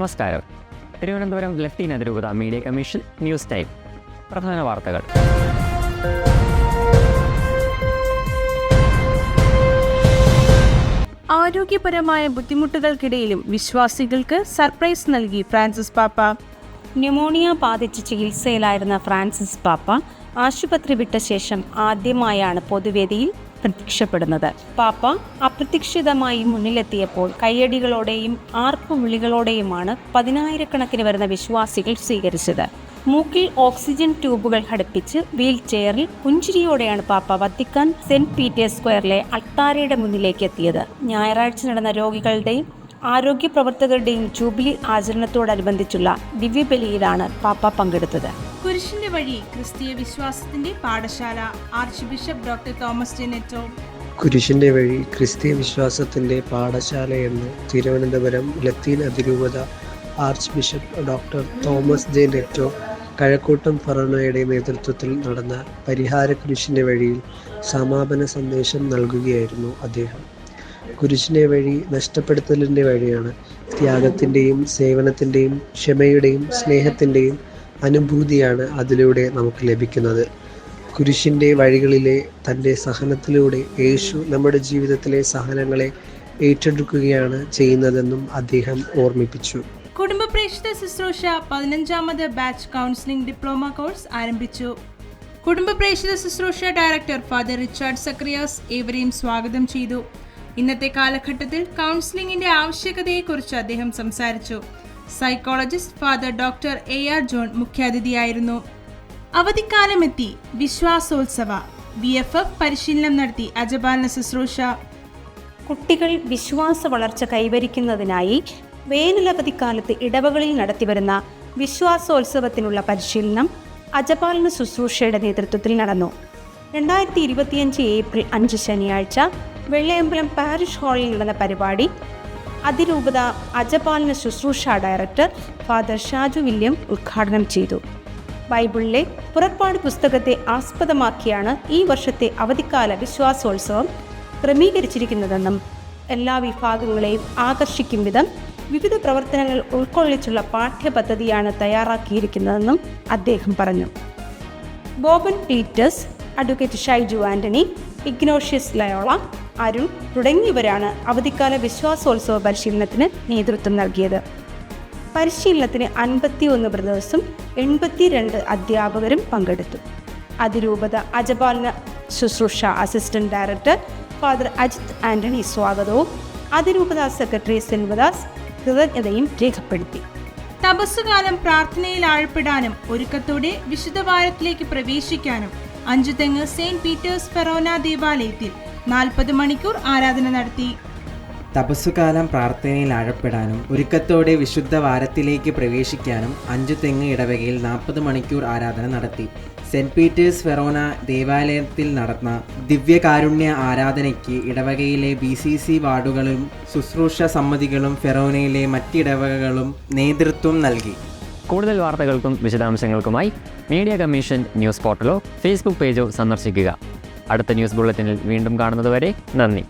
നമസ്കാരം. തിരുവനന്തപുരം ലത്തീൻ അതിരൂപത മീഡിയ കമ്മീഷൻ ന്യൂസ് ടൈം. പ്രധാന വാർത്തകൾ. ആരോഗ്യപരമായ ബുദ്ധിമുട്ടുകൾക്കിടയിലും വിശ്വാസികൾക്ക് സർപ്രൈസ് നൽകി ഫ്രാൻസിസ് പാപ്പ. ന്യൂമോണിയ ബാധിച്ച് ചികിത്സയിലായിരുന്ന ഫ്രാൻസിസ് പാപ്പ ആശുപത്രി വിട്ട ശേഷം ആദ്യമായാണ് പൊതുവേദിയിൽ പ്രത്യക്ഷപ്പെടുന്നത്. പാപ്പ അപ്രതീക്ഷിതമായി മുന്നിലെത്തിയപ്പോൾ കയ്യടികളോടെയും ആർപ്പുവിളികളോടെയുമാണ് പതിനായിരക്കണക്കിന് വരുന്ന വിശ്വാസികൾ സ്വീകരിച്ചത്. മൂക്കിൽ ഓക്സിജൻ ട്യൂബുകൾ ഘടിപ്പിച്ച് വീൽ ചെയറിൽ പുഞ്ചിരിയോടെയാണ് പാപ്പ വത്തിക്കാൻ സെന്റ് പീറ്റേഴ്സ് സ്ക്വയറിലെ അൾത്താരയുടെ മുന്നിലേക്ക് എത്തിയത്. ഞായറാഴ്ച നടന്ന രോഗികളുടെയും ആരോഗ്യ പ്രവർത്തകരുടെയും ജൂബിലി ആചരണത്തോടനുബന്ധിച്ചുള്ള ദിവ്യബലിയിലാണ് പാപ്പ പങ്കെടുത്തത്. കുരിശിന്റെ വഴി ക്രിസ്തീയ വിശ്വാസത്തിന്റെ പാഠശാല archbishop doctor Thomas J Netto. കുരിശിന്റെ വഴി ക്രിസ്തീയ വിശ്വാസത്തിന്റെ പാഠശാല എന്ന് തിരുവനന്തപുരം ലത്തീൻ അതിരൂപത archbishop doctor Thomas J Netto Kazhakkoottam ഫൊറോനയുടെ നേതൃത്വത്തിൽ നടന്ന പരിഹാര കുരിശിന്റെ വഴിയിൽ സമാപന സന്ദേശം നൽകുകയായിരുന്നു അദ്ദേഹം. കുരിശിന്റെ വഴി നഷ്ടപ്പെടുത്തലിൻ്റെ വഴിയാണ്. ത്യാഗത്തിൻ്റെയും സേവനത്തിൻ്റെയും ക്ഷമയുടെയും സ്നേഹത്തിൻ്റെയും അനുഭൂതിയാണ് അതിലൂടെ നമുക്ക് ലഭിക്കുന്നത്. കുരിശിൻ്റെ വഴികളിലെ തൻ്റെ സഹനത്തിലൂടെ യേശു നമ്മുടെ ജീവിതത്തിലെ സഹനങ്ങളെ ഏറ്റെടുക്കുകയാണ് ചെയ്യുന്നതെന്നും അദ്ദേഹം ഓർമ്മിപ്പിച്ചു. കുടുംബ പ്രേക്ഷിത ശുശ്രൂഷ 15ാമത് ബാച്ച് കൗൺസിലിംഗ് ഡിപ്ലോമ കോഴ്സ് ആരംഭിച്ചു. കുടുംബ പ്രേക്ഷിത ശുശ്രൂഷ ഡയറക്ടർ ഫാദർ റിച്ചാർഡ് സക്രിയാസ് ഏവരെയും സ്വാഗതം ചെയ്തു. ഇന്നത്തെ കാലഘട്ടത്തിൽ കൗൺസിലിംഗിന്റെ ആവശ്യകതയെക്കുറിച്ച് അദ്ദേഹം സംസാരിച്ചു. Psychologist father doctor AR John മുഖ്യാതിഥിയായിരുന്നു. അവധിക്കാലമെത്തി വിശ്വാസോത്സവ BFF പരിശീലനം നടത്തി അജപാലന ശുശ്രൂഷ. കുട്ടികൾ വിശ്വാസ വളർച്ച കൈവരിക്കുന്നതിനായി വേനലവധിക്കാലത്ത് ഇടവകളിൽ നടത്തിവരുന്ന വിശ്വാസോത്സവത്തിനുള്ള പരിശീലനം അജപാലന ശുശ്രൂഷയുടെ നേതൃത്വത്തിൽ നടന്നു. 2025 ഏപ്രിൽ 5 ശനിയാഴ്ച വെള്ളയമ്പലം പാരിഷ് ഹാളിൽ നടന്ന പരിപാടി അതിരൂപത അജപാലന ശുശ്രൂഷ ഡയറക്ടർ ഫാദർ ഷാജു വില്യം ഉദ്ഘാടനം ചെയ്തു. ബൈബിളിലെ പുറപ്പാട് പുസ്തകത്തെ ആസ്പദമാക്കിയാണ് ഈ വർഷത്തെ അവധിക്കാല വിശ്വാസോത്സവം ക്രമീകരിച്ചിരിക്കുന്നതെന്നും എല്ലാ വിഭാഗങ്ങളെയും ആകർഷിക്കും വിധം വിവിധ പ്രവർത്തനങ്ങൾ ഉൾക്കൊള്ളിച്ചുള്ള പാഠ്യപദ്ധതിയാണ് തയ്യാറാക്കിയിരിക്കുന്നതെന്നും അദ്ദേഹം പറഞ്ഞു. ബോബൻ പീറ്റേഴ്സ്, അഡ്വക്കേറ്റ് ഷൈജു ആന്റണി, ഇഗ്നോഷ്യസ് ലയോള, അരുൺ തുടങ്ങിയവരാണ് അവധിക്കാല വിശ്വാസോത്സവ പരിശീലനത്തിന് നേതൃത്വം നൽകിയത്. പരിശീലനത്തിന് 51 ബ്രദേഴ്സും 82 അധ്യാപകരും പങ്കെടുത്തു. അതിരൂപത അജപാലന ശുശ്രൂഷ assistant director father Ajith Antony സ്വാഗതവും അതിരൂപത സെക്രട്ടറി സെൻവദാസ് കൃതജ്ഞതയും രേഖപ്പെടുത്തി. തപസ്സുകാലം പ്രാർത്ഥനയിൽ ആഴപ്പെടാനും ഒരുക്കത്തോടെ വിശുദ്ധ വാരത്തിലേക്ക് പ്രവേശിക്കാനും അഞ്ചുതെങ്ങ് സെന്റ് പീറ്റേഴ്സ് ഫെറോന ദേവാലയത്തിൽ 40 മണിക്കൂർ ആരാധന നടത്തി. തപസ്സുകാലം പ്രാർത്ഥനയിൽ ആഴപ്പെടാനും ഒരുക്കത്തോടെ വിശുദ്ധ വാരത്തിലേക്ക് പ്രവേശിക്കാനും അഞ്ചുതെങ്ങ് ഇടവകയിൽ 40 മണിക്കൂർ ആരാധന നടത്തി. സെന്റ് പീറ്റേഴ്സ് ഫെറോന ദേവാലയത്തിൽ നടന്ന ദിവ്യകാരുണ്യ ആരാധനയ്ക്ക് ഇടവകയിലെ BCC വാർഡുകളും ശുശ്രൂഷ സമിതികളും ഫെറോനയിലെ മറ്റിടവകകളും നേതൃത്വം നൽകി. കൂടുതൽ വാർത്തകൾക്കും വിശദാംശങ്ങൾക്കുമായി മീഡിയ കമ്മീഷൻ ന്യൂസ് പോർട്ടലോ ഫേസ്ബുക്ക് പേജോ സന്ദർശിക്കുക. അടുത്ത ന്യൂസ് ബുള്ളറ്റിനിൽ വീണ്ടും കാണുന്നതുവരെ നന്ദി.